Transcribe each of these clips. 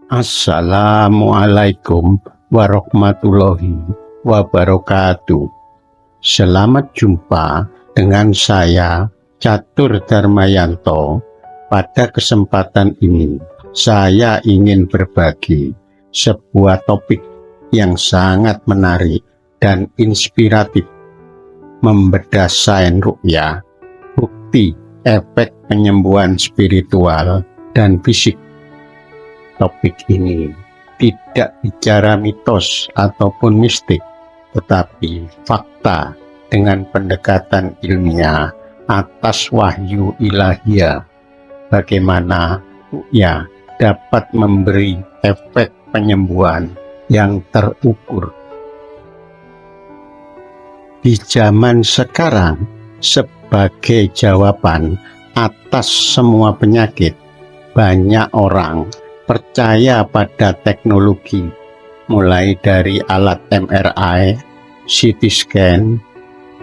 Assalamualaikum warahmatullahi wabarakatuh. Selamat jumpa dengan saya Catur Darmayanto. Pada kesempatan ini saya ingin berbagi sebuah topik yang sangat menarik dan inspiratif, membedah sains ruqyah, bukti efek penyembuhan spiritual dan fisik. Topik ini tidak bicara mitos ataupun mistik, tetapi fakta dengan pendekatan ilmiah atas wahyu ilahiyah. Bagaimana ruqyah dapat memberi efek penyembuhan yang terukur. Di zaman sekarang, sebagai jawaban atas semua penyakit, banyak orang percaya pada teknologi, mulai dari alat MRI, CT scan,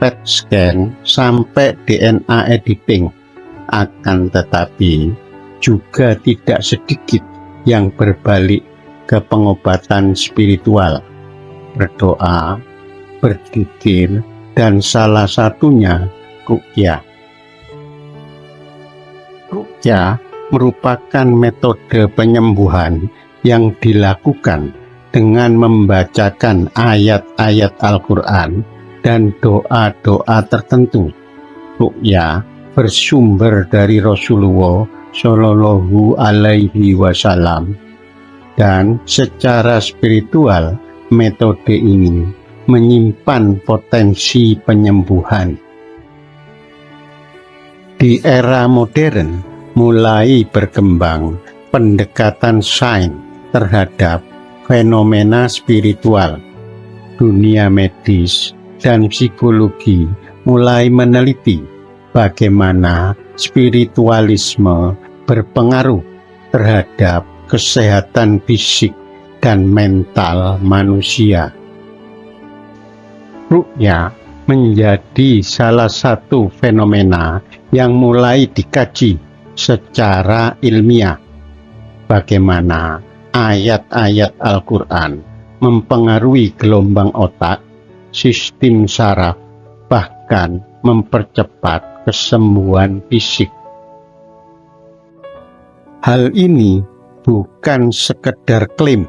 PET scan, sampai DNA editing. Akan tetapi juga tidak sedikit yang berbalik ke pengobatan spiritual, berdoa, berzikir, dan salah satunya ruqyah. Ruqyah merupakan metode penyembuhan yang dilakukan dengan membacakan ayat-ayat Al-Quran dan doa-doa tertentu. Ruqyah bersumber dari Rasulullah Shallallahu Alaihi Wasallam, dan secara spiritual metode ini menyimpan potensi penyembuhan. Di era modern mulai berkembang pendekatan sains terhadap fenomena spiritual. Dunia medis dan psikologi mulai meneliti bagaimana spiritualisme berpengaruh terhadap kesehatan fisik dan mental manusia. Ruqyah menjadi salah satu fenomena yang mulai dikaji secara ilmiah, bagaimana ayat-ayat Al-Quran mempengaruhi gelombang otak, sistem saraf, bahkan mempercepat kesembuhan fisik. Hal ini bukan sekedar klaim,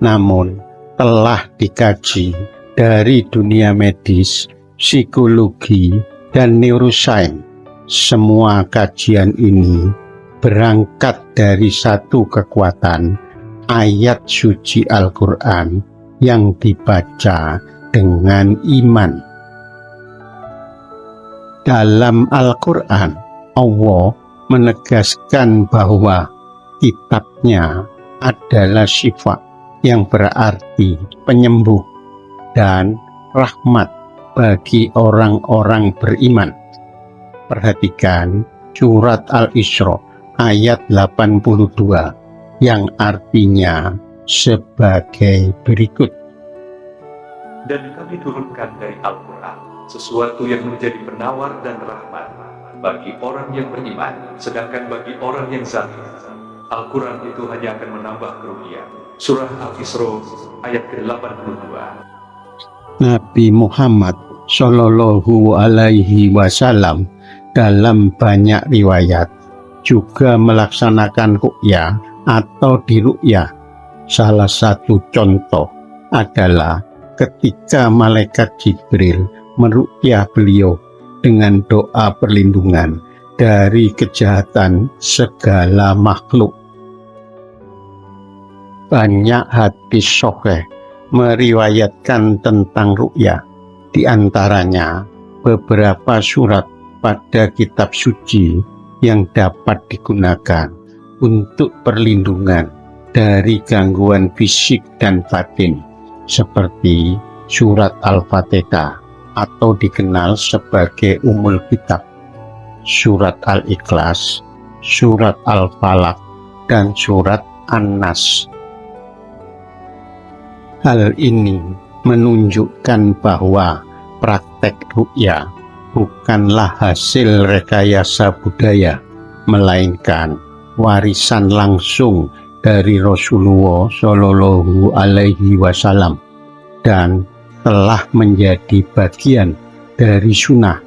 namun telah dikaji dari dunia medis, psikologi, dan neuroscience. Semua kajian ini berangkat dari satu kekuatan, ayat suci Al-Quran yang dibaca dengan iman. Dalam Al-Quran, Allah menegaskan bahwa kitabnya adalah syifa, yang berarti penyembuh, dan rahmat bagi orang-orang beriman. Perhatikan surat Al-Isra ayat 82 yang artinya sebagai berikut. Dan kami turunkan dari Al-Quran sesuatu yang menjadi penawar dan rahmat bagi orang yang beriman, sedangkan bagi orang yang zalim, Al-Quran itu hanya akan menambah kerugian. Surah Al-Isra ayat ke-82. Nabi Muhammad Shallallahu Alaihi Wasallam dalam banyak riwayat juga melaksanakan ruqyah atau diruqyah. Salah satu contoh adalah ketika malaikat Jibril meruqyah beliau dengan doa perlindungan dari kejahatan segala makhluk. Banyak hadis sahih meriwayatkan tentang ruqyah, di antaranya beberapa surat pada kitab suci yang dapat digunakan untuk perlindungan dari gangguan fisik dan batin, seperti surat Al-Fatihah atau dikenal sebagai Ummul Kitab, surat Al-Ikhlas, surat Al-Falaq, dan surat An-Nas. Hal ini menunjukkan bahwa praktek ruqyah bukanlah hasil rekayasa budaya, melainkan warisan langsung dari Rasulullah Shallallahu Alaihi Wasallam dan telah menjadi bagian dari sunnah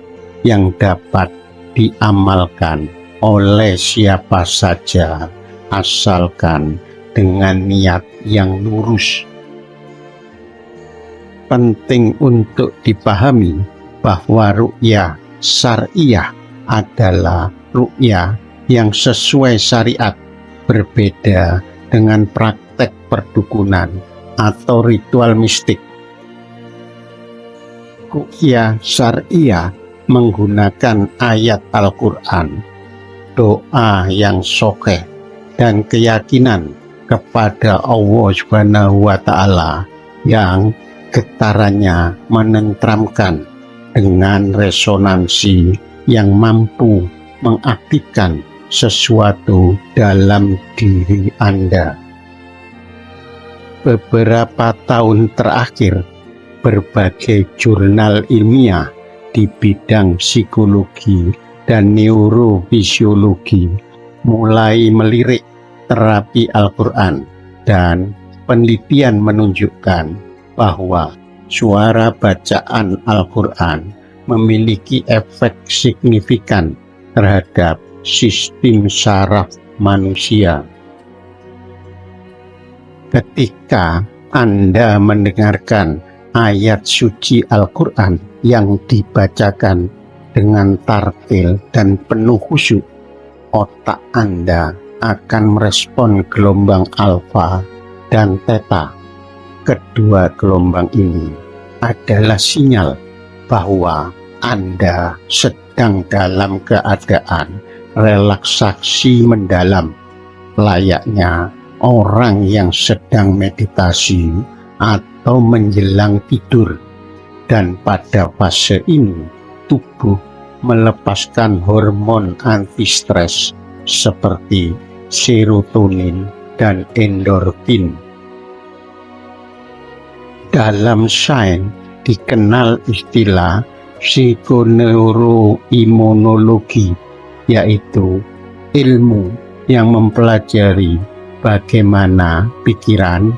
yang dapat diamalkan oleh siapa saja asalkan dengan niat yang lurus. Penting untuk dipahami bahwa ru'yah syariah adalah ru'yah yang sesuai syariat, berbeda dengan praktek perdukunan atau ritual mistik. Ru'yah syariah menggunakan ayat Al-Quran, doa yang sahih, dan keyakinan kepada Allah Subhanahu wa Ta'ala yang getarannya menenteramkan dengan resonansi yang mampu mengaktifkan sesuatu dalam diri Anda. Beberapa tahun terakhir, berbagai jurnal ilmiah di bidang psikologi dan neurofisiologi mulai melirik terapi Al-Quran, dan penelitian menunjukkan bahwa suara bacaan Al-Quran memiliki efek signifikan terhadap sistem saraf manusia. Ketika Anda mendengarkan ayat suci Al-Quran yang dibacakan dengan tartil dan penuh khusyuk, otak Anda akan merespon gelombang alfa dan theta. Kedua gelombang ini adalah sinyal bahwa Anda sedang dalam keadaan relaksasi mendalam, layaknya orang yang sedang meditasi atau menjelang tidur. Dan pada fase ini, tubuh melepaskan hormon anti-stres seperti serotonin dan endorfin. Dalam sains dikenal istilah psikoneuroimunologi, yaitu ilmu yang mempelajari bagaimana pikiran,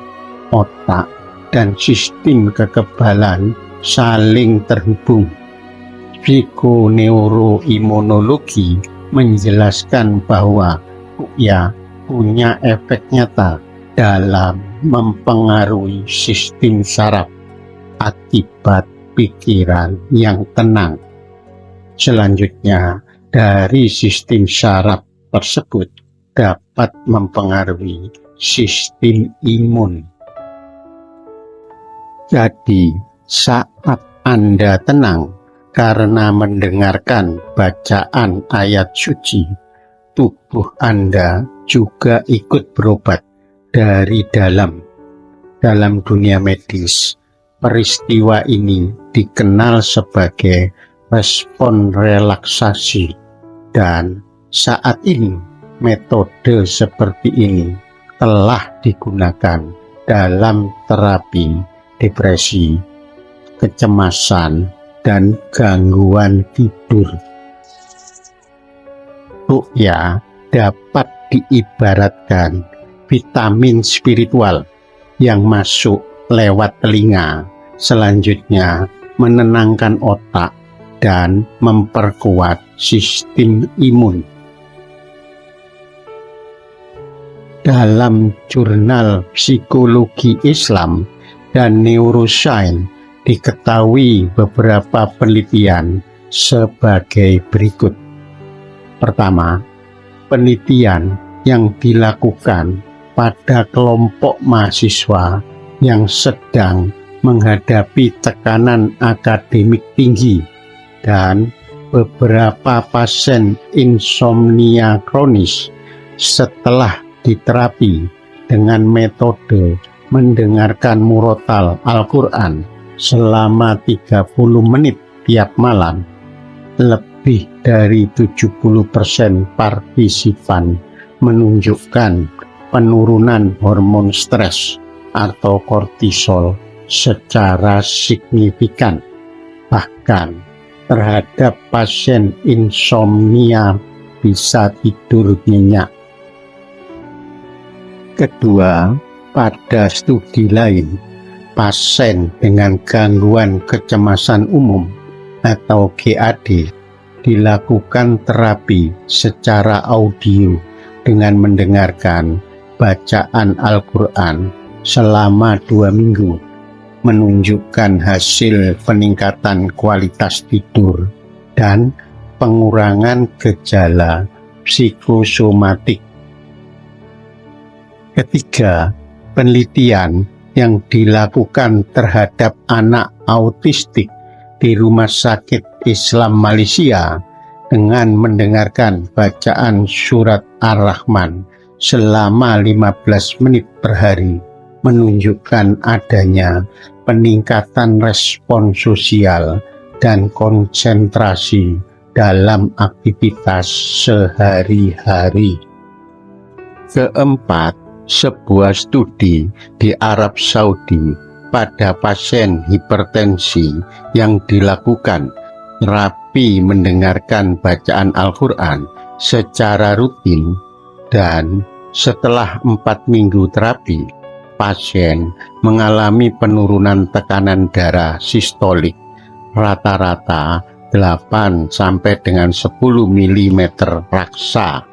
otak, dan sistem kekebalan saling terhubung. Psikoneuroimunologi menjelaskan bahwa ru'yah punya efek nyata dalam mempengaruhi sistem saraf akibat pikiran yang tenang. Selanjutnya, dari sistem saraf tersebut dapat mempengaruhi sistem imun. Jadi, saat Anda tenang karena mendengarkan bacaan ayat suci, tubuh Anda juga ikut berobat dari dalam. Dalam dunia medis, peristiwa ini dikenal sebagai respon relaksasi, dan saat ini metode seperti ini telah digunakan dalam terapi depresi, kecemasan, dan gangguan tidur. Ru'yah dapat diibaratkan vitamin spiritual yang masuk lewat telinga, selanjutnya menenangkan otak dan memperkuat sistem imun. Dalam jurnal psikologi Islam dan neuroscience diketahui beberapa penelitian sebagai berikut. Pertama, penelitian yang dilakukan pada kelompok mahasiswa yang sedang menghadapi tekanan akademik tinggi dan beberapa pasien insomnia kronis. Setelah diterapi dengan metode mendengarkan murotal Al-Quran selama 30 menit tiap malam, lebih dari 70% partisipan menunjukkan penurunan hormon stres atau kortisol secara signifikan. Bahkan terhadap pasien insomnia bisa tidur nyenyak. Kedua, pada studi lain, pasien dengan gangguan kecemasan umum atau GAD dilakukan terapi secara audio dengan mendengarkan bacaan Al-Quran selama 2 minggu, menunjukkan hasil peningkatan kualitas tidur dan pengurangan gejala psikosomatik. Ketiga, penelitian yang dilakukan terhadap anak autistik di Rumah Sakit Islam Malaysia dengan mendengarkan bacaan surat Ar-Rahman selama 15 menit per hari menunjukkan adanya peningkatan respon sosial dan konsentrasi dalam aktivitas sehari-hari. Keempat, sebuah studi di Arab Saudi pada pasien hipertensi yang dilakukan terapi mendengarkan bacaan Al-Quran secara rutin, dan setelah 4 minggu terapi, pasien mengalami penurunan tekanan darah sistolik rata-rata 8 sampai dengan 10 mm raksa.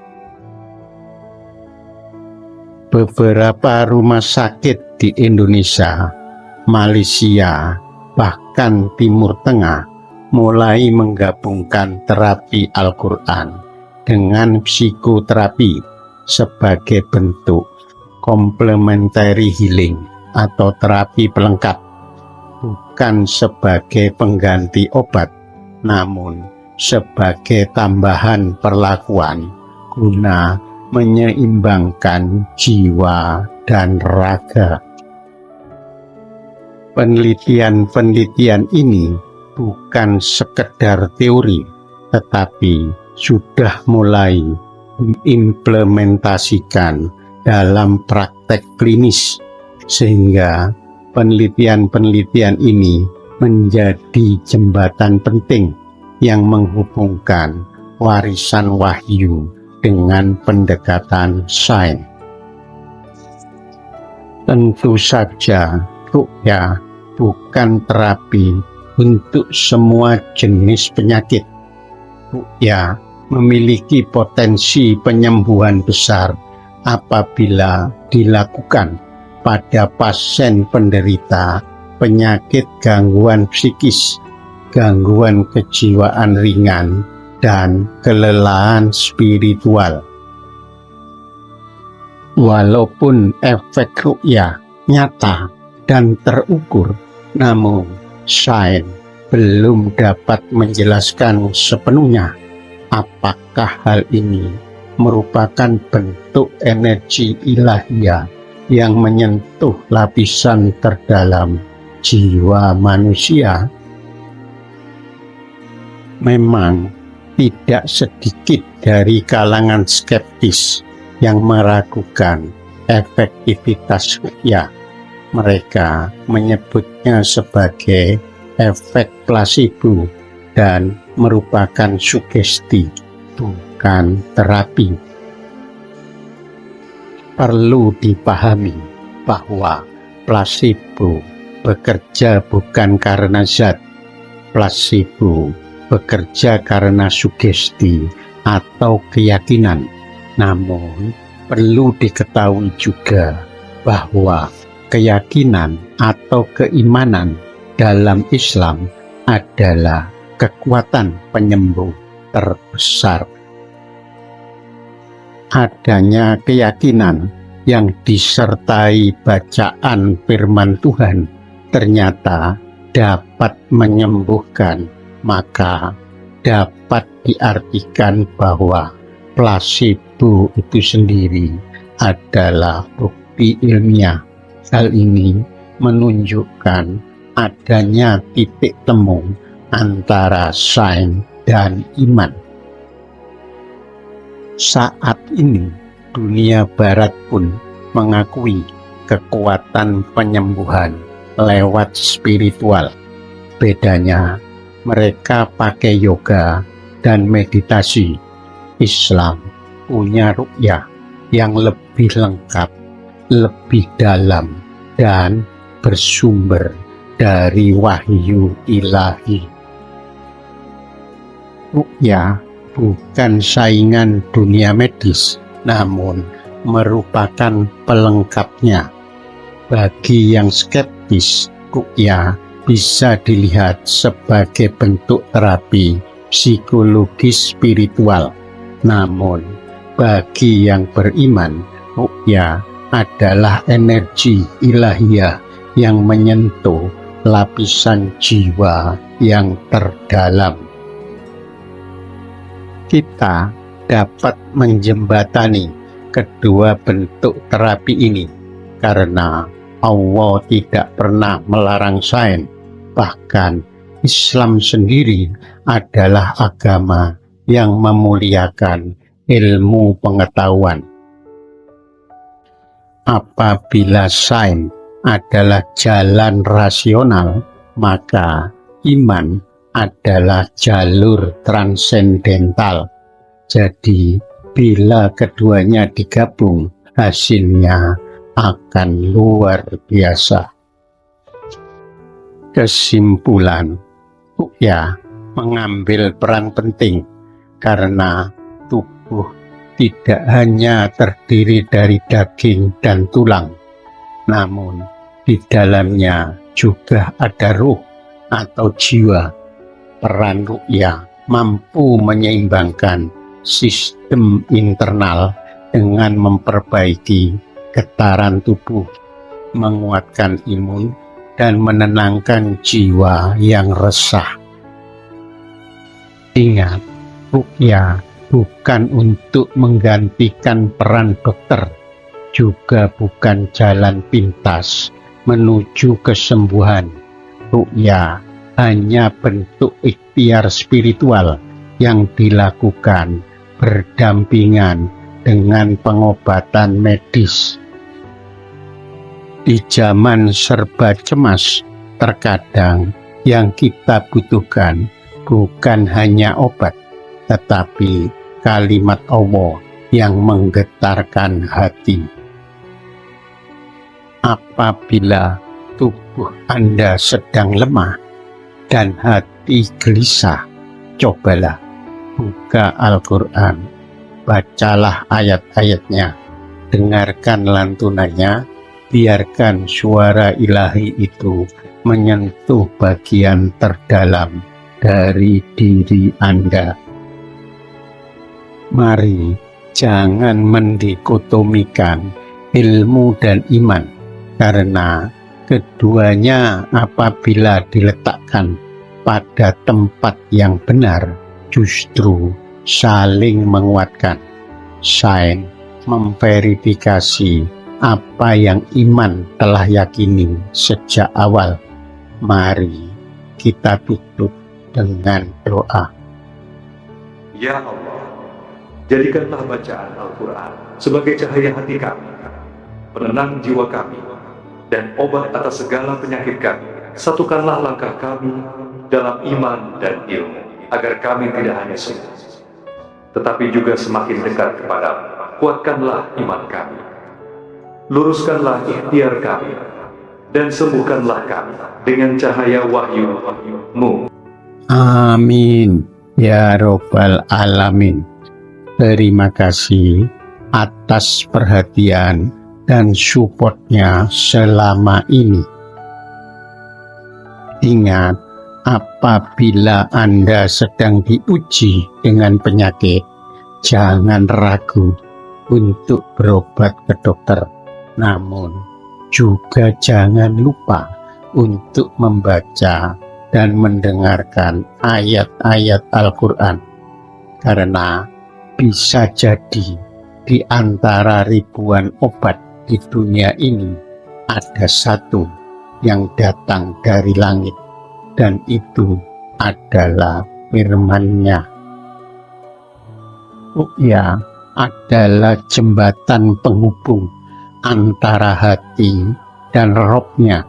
Beberapa rumah sakit di Indonesia, Malaysia, bahkan Timur Tengah mulai menggabungkan terapi Al-Quran dengan psikoterapi sebagai bentuk complementary healing atau terapi pelengkap, bukan sebagai pengganti obat, namun sebagai tambahan perlakuan guna menyeimbangkan jiwa dan raga. Penelitian-penelitian ini bukan sekedar teori, tetapi sudah mulai diimplementasikan dalam praktek klinis, sehingga penelitian-penelitian ini menjadi jembatan penting yang menghubungkan warisan wahyu dengan pendekatan sains. Tentu saja, ruqyah bukan terapi untuk semua jenis penyakit. Ruqyah memiliki potensi penyembuhan besar apabila dilakukan pada pasien penderita penyakit gangguan psikis, gangguan kejiwaan ringan, dan kelelahan spiritual. Walaupun efek ruqyah nyata dan terukur, namun sains belum dapat menjelaskan sepenuhnya apakah hal ini merupakan bentuk energi ilahiyah yang menyentuh lapisan terdalam jiwa manusia. Memang tidak sedikit dari kalangan skeptis yang meragukan efektivitas ruqyah. Mereka menyebutnya sebagai efek placebo dan merupakan sugesti, bukan terapi. Perlu dipahami bahwa placebo bekerja bukan karena zat. Placebo bekerja karena sugesti atau keyakinan. Namun, perlu diketahui juga bahwa keyakinan atau keimanan dalam Islam adalah kekuatan penyembuh terbesar. Adanya keyakinan yang disertai bacaan firman Tuhan ternyata dapat menyembuhkan, maka dapat diartikan bahwa placebo itu sendiri adalah bukti ilmiah. Hal ini menunjukkan adanya titik temu antara sains dan iman. Saat ini, dunia barat pun mengakui kekuatan penyembuhan lewat spiritual. Bedanya, mereka pakai yoga dan meditasi. Islam punya ruqyah yang lebih lengkap, lebih dalam dan bersumber dari wahyu ilahi. Ruqyah bukan saingan dunia medis, namun merupakan pelengkapnya. Bagi yang skeptis, ruqyah bisa dilihat sebagai bentuk terapi psikologis spiritual. Namun, bagi yang beriman, ruqyah adalah energi ilahiyah yang menyentuh lapisan jiwa yang terdalam. Kita dapat menjembatani kedua bentuk terapi ini karena Allah tidak pernah melarang sains. Bahkan Islam sendiri adalah agama yang memuliakan ilmu pengetahuan. Apabila sains adalah jalan rasional, maka iman adalah jalur transendental. Jadi, bila keduanya digabung, hasilnya akan luar biasa. Kesimpulan, ruqyah mengambil peran penting karena tubuh tidak hanya terdiri dari daging dan tulang, namun di dalamnya juga ada ruh atau jiwa. Peran ruqyah mampu menyeimbangkan sistem internal dengan memperbaiki getaran tubuh, menguatkan imun, dan menenangkan jiwa yang resah. Ingat, ruqyah bukan untuk menggantikan peran dokter, juga bukan jalan pintas menuju kesembuhan. Ruqyah hanya bentuk ikhtiar spiritual yang dilakukan berdampingan dengan pengobatan medis. Di zaman serba cemas, terkadang yang kita butuhkan bukan hanya obat, tetapi kalimat Allah yang menggetarkan hati. Apabila tubuh Anda sedang lemah dan hati gelisah, cobalah buka Al-Quran, bacalah ayat-ayatnya, dengarkan lantunannya, biarkan suara ilahi itu menyentuh bagian terdalam dari diri Anda. Mari jangan mendikotomikan ilmu dan iman, karena keduanya apabila diletakkan pada tempat yang benar justru saling menguatkan. Sains memverifikasi apa yang iman telah yakini sejak awal. Mari kita tutup dengan doa. Ya Allah, jadikanlah bacaan Al-Quran sebagai cahaya hati kami, penenang jiwa kami, dan obat atas segala penyakit kami. Satukanlah langkah kami dalam iman dan ilmu, agar kami tidak hanya sembuh, tetapi juga semakin dekat kepadamu. Kuatkanlah iman kami, luruskanlah ikhtiar kami, dan sembuhkanlah kami dengan cahaya wahyu-Mu. Amin ya Robbal Alamin. Terima kasih atas perhatian dan supportnya selama ini. Ingat, apabila Anda sedang diuji dengan penyakit, jangan ragu untuk berobat ke dokter. Namun, juga jangan lupa untuk membaca dan mendengarkan ayat-ayat Al-Quran. Karena bisa jadi di antara ribuan obat di dunia ini ada satu yang datang dari langit, dan itu adalah firman-Nya. Ruqyah adalah jembatan penghubung antara hati dan rohnya,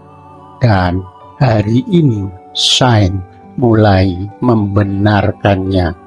dan hari ini sains mulai membenarkannya.